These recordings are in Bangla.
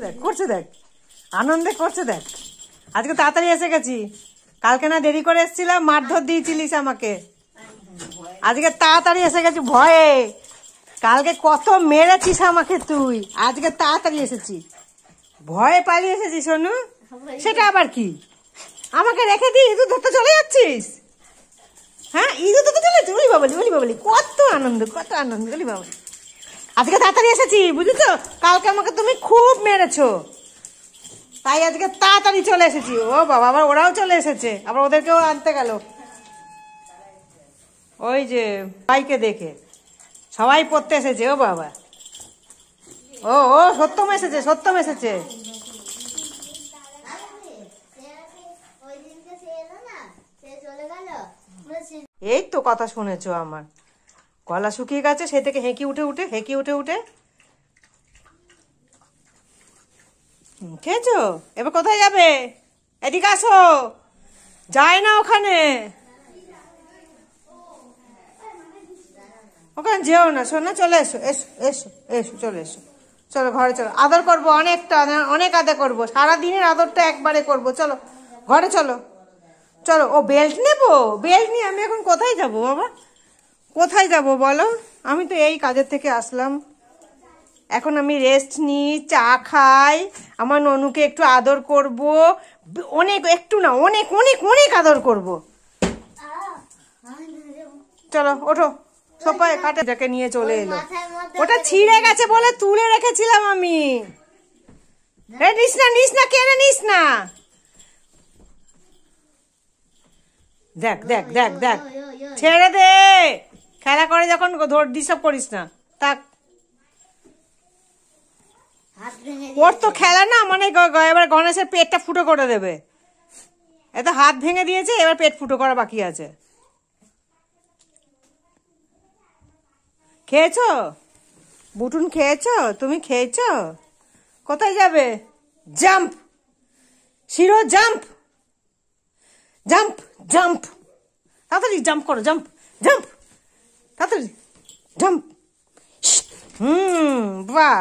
দেখ করছে, দেখ আনন্দে করছে, দেখ আজকে তাড়াতাড়ি এসে গেছি। কালকে না দেরি করে এসেছিলাম, মারধর দিয়েছিলিস আমাকে। আজকে তাড়াতাড়ি এসে গেছি ভয়ে। কালকে কত মেরেছিস আমাকে তুই, আজকে তাড়াতাড়ি এসেছি, ভয়ে পালিয়ে এসেছি। শোনু, সেটা আবার কি? আমাকে রেখে দিয়ে ইঁদুর ধরতে চলে যাচ্ছিস? হ্যাঁ, ইঁদুর ধরতে চলে যাচ্ছিস? বলি বাবলি, কত আনন্দ, কত আনন্দ, বলি বাবলি। আজকে তাড়াতাড়ি এসেছি, বুঝেছো? কালকে আমাকে তুমি খুব মেরেছো, তাই আজকে তাড়াতাড়ি চলে এসেছি। ও বাবা, আবার ওরাও চলে এসেছে, আবার ওদেরকেও আনতে গেল। ওই যে ভাইকে দেখে সবাই পড়তে এসেছে। ও বাবা, ও ও সত্যম এসেছে, সত্যম এসেছে। এই তো কথা শুনেছো আমার, গলা শুকিয়ে গেছে সে থেকে হেঁকি উঠে উঠে। খেয়েছো? এবার কোথায় যাবে? এদিকে আসো। যায় না ওখানে, ওখানে যেও না। শোনো, চলে এসো, এসো এসো এসো, চলে এসো, চলো ঘরে চলো। আদর করবো অনেকটা, অনেক আদর করবো, সারাদিনের আদরটা একবারে করবো। চলো ঘরে চলো, চলো। ও বেল্ট নেবো, বেল্ট নিয়ে আমি এখন কোথায় যাব বাবা? কোথায় যাব বলো? আমি তো এই কাজের থেকে আসলাম, এখন আমি রেস্ট নিই, চা খাই, আমার ননুকে একটু আদর করব, অনেক, একটু না অনেক অনেক অনেক আদর করব। চলো ওঠো, সোফায় কাটে যাকে নিয়ে চলে এলো। ওটা ছিঁড়ে গেছে বলে তুলে রেখেছিলাম আমি। নিস না, কেড়ে নিস না। দেখ দেখ দেখ দেখ, ছেড়ে দে, খেলা করে যখন ডিস্টার্ব করিস না। তাক, ওর তো খেলা না, মানে এবার গণেশের পেটটা ফুটো করে দেবে। এত হাত ভেঙে দিয়েছে, এবার পেট ফুটো করা বাকি আছে। খেয়েছো বুটুন, খেয়েছো? তুমি খেয়েছো? কোথায় যাবে? জাম্প শিরো, জাম্প জাম্প জাম্প, তাড়াতাড়ি জাম্প করো, জাম্প জাম্প, তাড়াতাড়ি জাম্প। বাহ,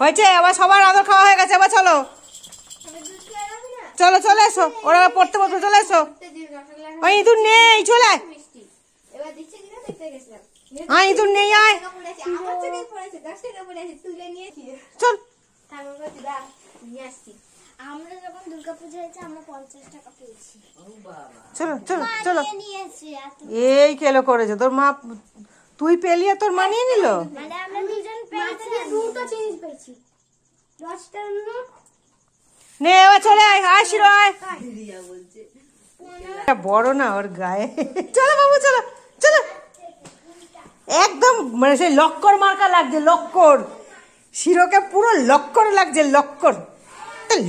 হয়েছে। আবার সবার আদর খাওয়া হয়ে গেছে, আবার চলো চলো, চলে এসো। ওরা পড়তে বসবে, চলে এসো। ওই ইঁদুর নেই, চলে আয়। হ্যাঁ, ইঁদুর নেই, আয় চল। আমরা যখন দুর্গাপূজা হয়েছে আমরা 50 টাকা পেয়েছি। চলো চলো চলো। এই কেলো করেছে তোর মা, তুই পেলি আর তোর মা নিয়ে নিল। মানে আমরা দুজন পেয়েছি, দুটো জিনিস পেয়েছি। 10 টাকার নোট নে, এবার চলে আয়, আয় শিরো, আয়। বড় না ওর গায়ে। চলো বাবু, চলো চলো। একদম মানে সেই লক্কর মার্কা লাগছে, লক্কর। শিরোকে পুরো লক্কর লাগছে, লক্কর,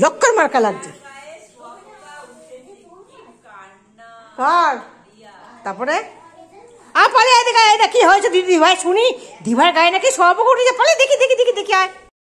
লক্কর মার্কা লাগছে। কার? তারপরে পালিয়ে, এদিকে আয়। কি হয়েছে দিদি ভাই? শুনি দিভার গায়ে নাকি সব উঠেছে, পালিয়ে, দেখি দেখি দেখি দেখি, আয়।